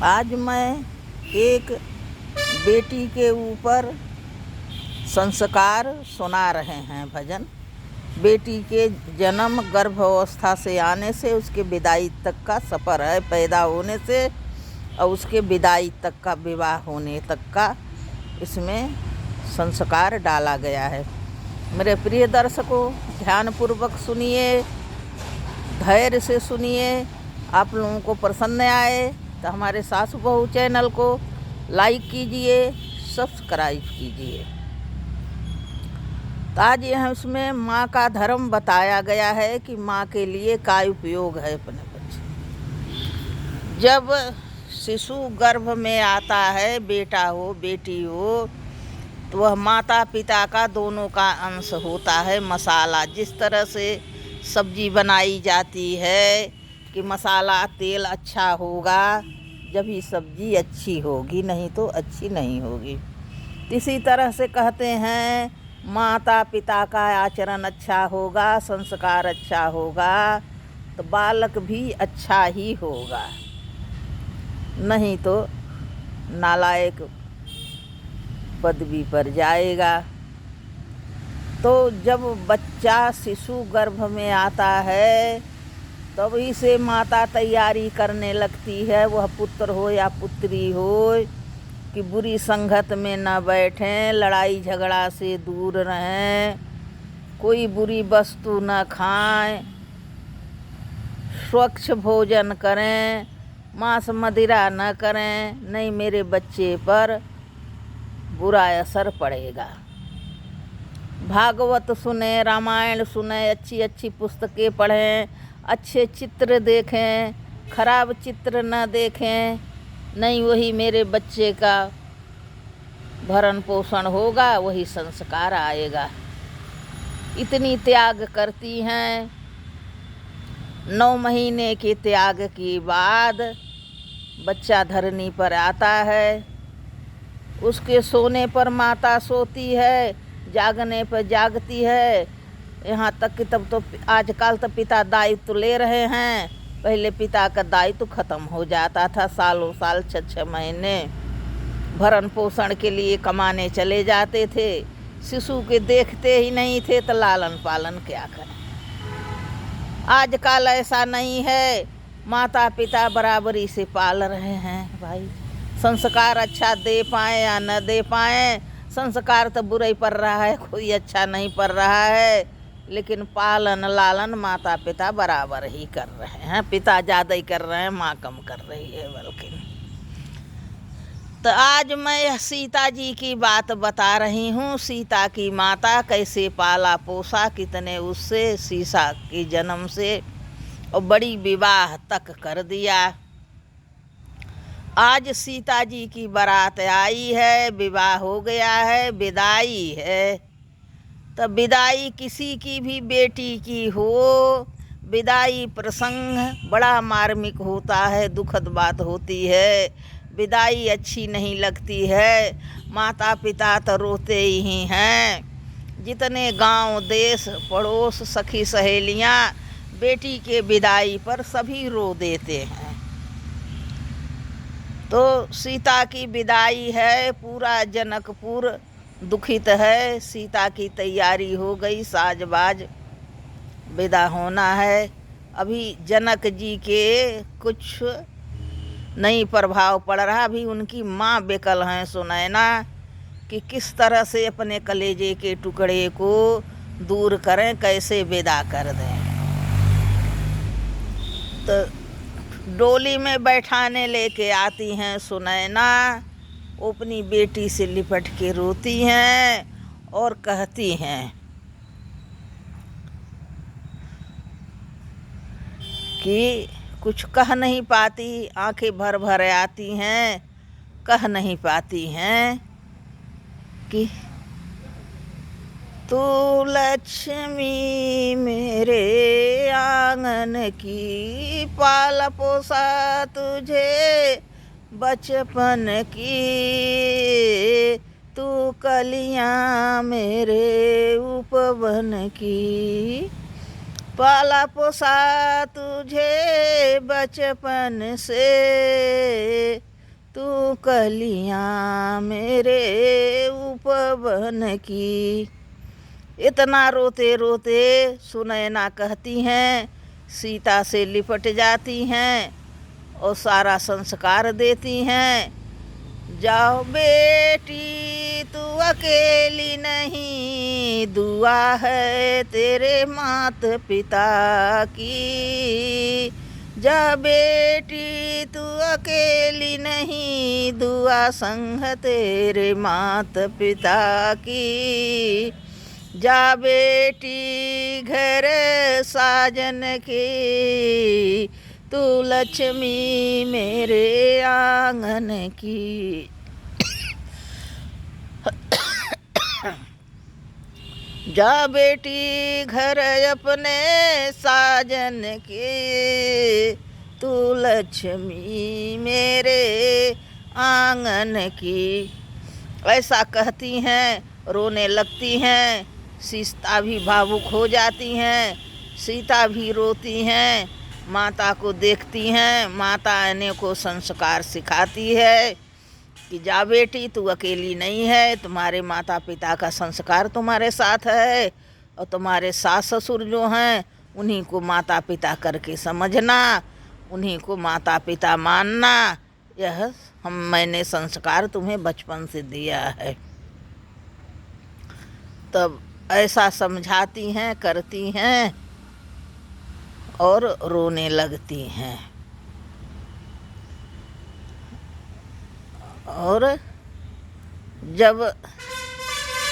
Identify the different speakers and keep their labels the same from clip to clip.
Speaker 1: आज मैं एक बेटी के ऊपर संस्कार सुना रहे हैं भजन। बेटी के जन्म गर्भावस्था से आने से उसके विदाई तक का सफ़र है, पैदा होने से और उसके विदाई तक का, विवाह होने तक का इसमें संस्कार डाला गया है। मेरे प्रिय दर्शकों, ध्यानपूर्वक सुनिए, धैर्य से सुनिए। आप लोगों को पसंद आए तो हमारे सासु बहू चैनल को लाइक कीजिए, सब्सक्राइब कीजिए। तो आज यह उसमें माँ का धर्म बताया गया है कि माँ के लिए क्या उपयोग है अपने बच्चे। जब शिशु गर्भ में आता है, बेटा हो बेटी हो, तो वह माता पिता का दोनों का अंश होता है। मसाला, जिस तरह से सब्जी बनाई जाती है कि मसाला तेल अच्छा होगा जब ही सब्जी अच्छी होगी, नहीं तो अच्छी नहीं होगी। इसी तरह से कहते हैं माता पिता का आचरण अच्छा होगा, संस्कार अच्छा होगा तो बालक भी अच्छा ही होगा, नहीं तो नालायक पदवी पर जाएगा। तो जब बच्चा शिशु गर्भ में आता है तभी से माता तैयारी करने लगती है, वह पुत्र हो या पुत्री हो, कि बुरी संगत में न बैठें, लड़ाई झगड़ा से दूर रहें, कोई बुरी वस्तु न खाएं, स्वच्छ भोजन करें, मांस मदिरा न करें, नहीं मेरे बच्चे पर बुरा असर पड़ेगा। भागवत सुने, रामायण सुने, अच्छी अच्छी पुस्तकें पढ़ें, अच्छे चित्र देखें, खराब चित्र न देखें, नहीं वही मेरे बच्चे का भरण पोषण होगा, वही संस्कार आएगा। इतनी त्याग करती हैं। 9 महीने के त्याग के बाद बच्चा धरनी पर आता है। उसके सोने पर माता सोती है, जागने पर जागती है। यहाँ तक कि तब तो आजकल तो पिता दायित्व ले रहे हैं, पहले पिता का दायित्व खत्म हो जाता था। सालों साल 6-6 महीने भरण पोषण के लिए कमाने चले जाते थे, शिशु के देखते ही नहीं थे तो लालन पालन क्या करें। आजकल ऐसा नहीं है, माता पिता बराबरी से पाल रहे हैं। भाई संस्कार अच्छा दे पाएँ या न दे पाएँ, संस्कार तो बुरा ही पड़ रहा है, कोई अच्छा नहीं पड़ रहा है, लेकिन पालन लालन माता पिता बराबर ही कर रहे हैं। पिता ज़्यादा ही कर रहे हैं, माँ कम कर रही है बल्कि। तो आज मैं सीता जी की बात बता रही हूँ। सीता की माता कैसे पाला पोसा, कितने उससे सीता के जन्म से और बड़ी विवाह तक कर दिया। आज सीता जी की बारात आई है, विवाह हो गया है, विदाई है। तो विदाई किसी की भी बेटी की हो, विदाई प्रसंग बड़ा मार्मिक होता है, दुखद बात होती है। विदाई अच्छी नहीं लगती है, माता पिता तो रोते ही हैं। जितने गांव देश पड़ोस सखी सहेलियां बेटी के विदाई पर सभी रो देते हैं। तो सीता की विदाई है, पूरा जनकपुर दुखित है। सीता की तैयारी हो गई, साजबाज विदा होना है। अभी जनक जी के कुछ नहीं प्रभाव पड़ रहा, अभी उनकी माँ बेकल हैं सुनैना कि किस तरह से अपने कलेजे के टुकड़े को दूर करें, कैसे विदा कर दें। तो डोली में बैठाने लेके आती हैं सुनैना, अपनी बेटी से लिपट के रोती हैं और कहती हैं कि कुछ कह नहीं पाती, आंखें भर भर आती हैं, कह नहीं पाती हैं कि तू लक्ष्मी मेरे आंगन की, पाल पोसा तुझे बचपन की, तू कलियां मेरे उपवन की, पाला पोसा तुझे बचपन से, कलियां मेरे उपवन की। इतना रोते रोते सुनैना कहती हैं, सीता से लिपट जाती हैं और सारा संस्कार देती हैं। जाओ बेटी तू अकेली नहीं, दुआ है तेरे मात पिता की। जा बेटी तू अकेली नहीं, दुआ संग तेरे मात पिता की। जा बेटी घर साजन की, तू लक्ष्मी मेरे आंगन की। जा बेटी घर अपने साजन के, तू लक्ष्मी मेरे आंगन की। ऐसा कहती हैं, रोने लगती हैं। सीता भी भावुक हो जाती हैं, सीता भी रोती हैं, माता को देखती हैं। माता इन्हें को संस्कार सिखाती है कि जा बेटी तू अकेली नहीं है, तुम्हारे माता पिता का संस्कार तुम्हारे साथ है और तुम्हारे सास ससुर जो हैं उन्हीं को माता पिता करके समझना, उन्हीं को माता पिता मानना। यह मैंने संस्कार तुम्हें बचपन से दिया है। तब ऐसा समझाती हैं, करती हैं और रोने लगती हैं। और जब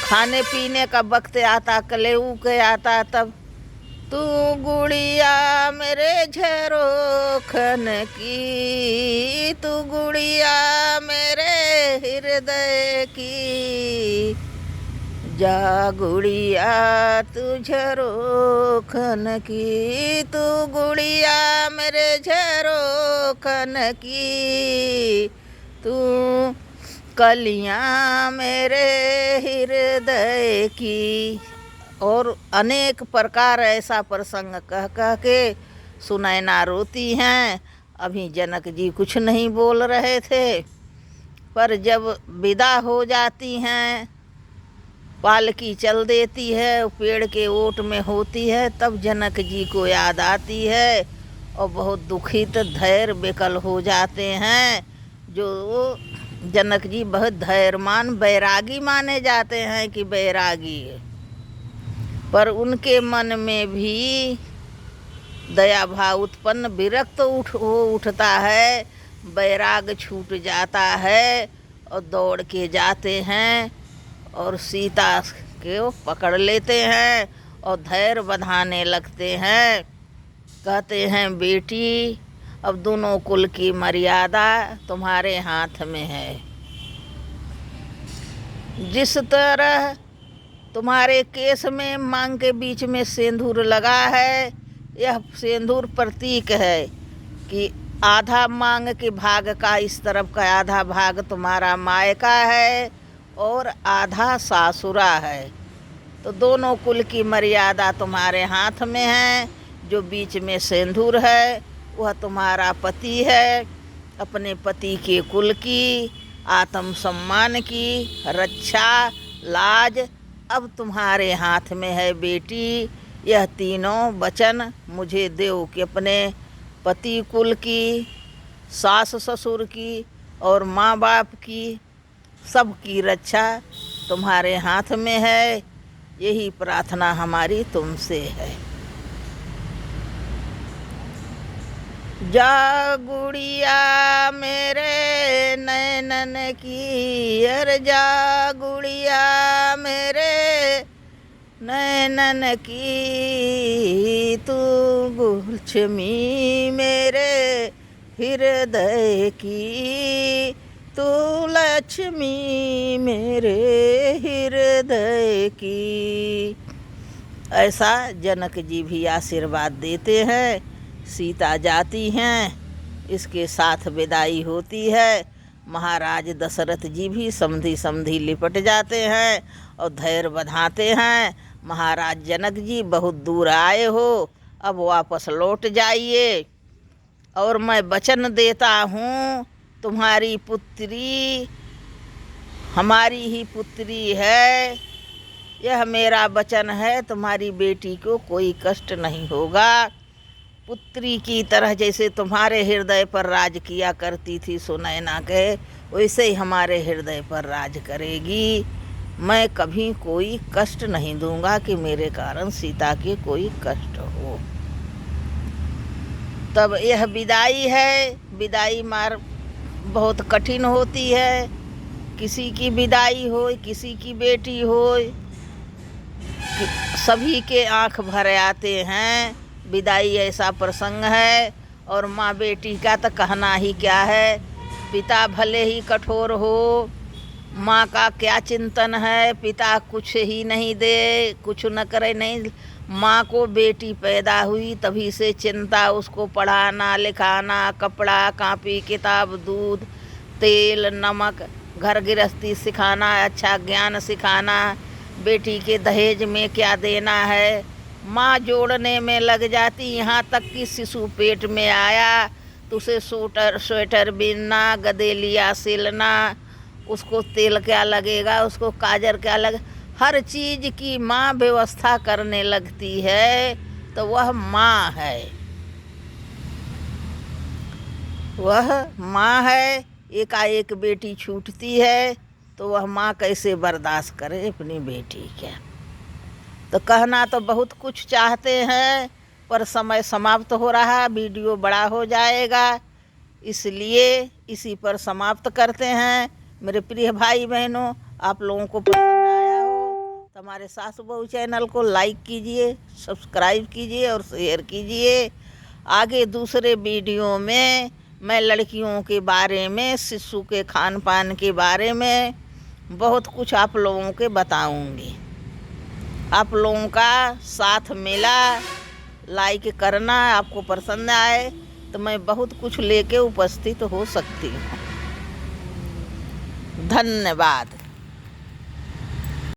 Speaker 1: खाने पीने का वक्त आता, कलेऊ के आता, तब तू गुड़िया मेरे झरोखन की, तू गुड़िया मेरे हृदय की। जा गुड़िया तू झरोखन की, तू गुड़िया मेरे झरोखन की। तू कलियां मेरे हृदय की। और अनेक प्रकार ऐसा प्रसंग कह कह के सुनैना रोती हैं। अभी जनक जी कुछ नहीं बोल रहे थे, पर जब विदा हो जाती हैं, पालकी चल देती है, पेड़ के ओट में होती है, तब जनक जी को याद आती है और बहुत दुखित धैर्य विकल हो जाते हैं। जो जनक जी बहुत धैर्यमान बैरागी माने जाते हैं कि बैरागी, पर उनके मन में भी दया भाव उत्पन्न विरक्त उठता है, बैराग छूट जाता है और दौड़ के जाते हैं और सीता को पकड़ लेते हैं और धैर्य बंधाने लगते हैं। कहते हैं बेटी अब दोनों कुल की मर्यादा तुम्हारे हाथ में है। जिस तरह तुम्हारे केस में मांग के बीच में सिंदूर लगा है, यह सिंदूर प्रतीक है कि आधा मांग के भाग का, इस तरफ का आधा भाग तुम्हारा मायका है और आधा सासुरा है। तो दोनों कुल की मर्यादा तुम्हारे हाथ में है। जो बीच में सिंदूर है वह तुम्हारा पति है। अपने पति के कुल की, आत्म सम्मान की रक्षा, लाज अब तुम्हारे हाथ में है बेटी। यह तीनों वचन मुझे देव कि अपने पति कुल की, सास ससुर की और माँ बाप की, सबकी रक्षा तुम्हारे हाथ में है। यही प्रार्थना हमारी तुमसे है। जा गुड़िया मेरे नैनन की, अर जा गुड़िया मेरे नैनन की। तू लक्ष्मी मेरे हृदय की, तू लक्ष्मी मेरे हृदय की। ऐसा जनक जी भी आशीर्वाद देते हैं। सीता जाती हैं, इसके साथ विदाई होती है। महाराज दशरथ जी भी समधी समधी लिपट जाते हैं और धैर्य बंधाते हैं। महाराज जनक जी बहुत दूर आए हो, अब वापस लौट जाइए और मैं वचन देता हूँ तुम्हारी पुत्री हमारी ही पुत्री है, यह मेरा वचन है, तुम्हारी बेटी को कोई कष्ट नहीं होगा। पुत्री की तरह जैसे तुम्हारे हृदय पर राज किया करती थी सुनैना के, वैसे ही हमारे हृदय पर राज करेगी। मैं कभी कोई कष्ट नहीं दूंगा कि मेरे कारण सीता के कोई कष्ट हो। तब यह विदाई है, विदाई मार बहुत कठिन होती है। किसी की विदाई हो, किसी की बेटी हो, सभी के आंख भर आते हैं। विदाई ऐसा प्रसंग है। और माँ बेटी का तो कहना ही क्या है। पिता भले ही कठोर हो, माँ का क्या चिंतन है। पिता कुछ ही नहीं दे, कुछ न करे, नहीं। माँ को बेटी पैदा हुई तभी से चिंता, उसको पढ़ाना लिखाना, कपड़ा कापी किताब, दूध तेल नमक, घर गृहस्थी सिखाना, अच्छा ज्ञान सिखाना, बेटी के दहेज में क्या देना है। माँ जोड़ने में लग जाती। यहाँ तक कि शिशु पेट में आया तो उसे स्वेटर बिनना, गदेलिया सिलना, उसको तेल क्या लगेगा, उसको काजर क्या लगे, हर चीज़ की माँ व्यवस्था करने लगती है। तो वह माँ है, वह माँ है। एकाएक बेटी छूटती है तो वह माँ कैसे बर्दाश्त करे अपनी बेटी क्या। तो कहना तो बहुत कुछ चाहते हैं, पर समय समाप्त हो रहा, वीडियो बड़ा हो जाएगा, इसलिए इसी पर समाप्त करते हैं। मेरे प्रिय भाई बहनों, आप लोगों को पसंद आया हो तो हमारे सासू बहू चैनल को लाइक कीजिए, सब्सक्राइब कीजिए और शेयर कीजिए। आगे दूसरे वीडियो में मैं लड़कियों के बारे में, शिशु के खान पान के बारे में बहुत कुछ आप लोगों के बताऊंगी। आप लोगों का साथ मिला, लाइक करना, आपको पसंद आए तो मैं बहुत कुछ लेके उपस्थित हो सकती हूँ। धन्यवाद।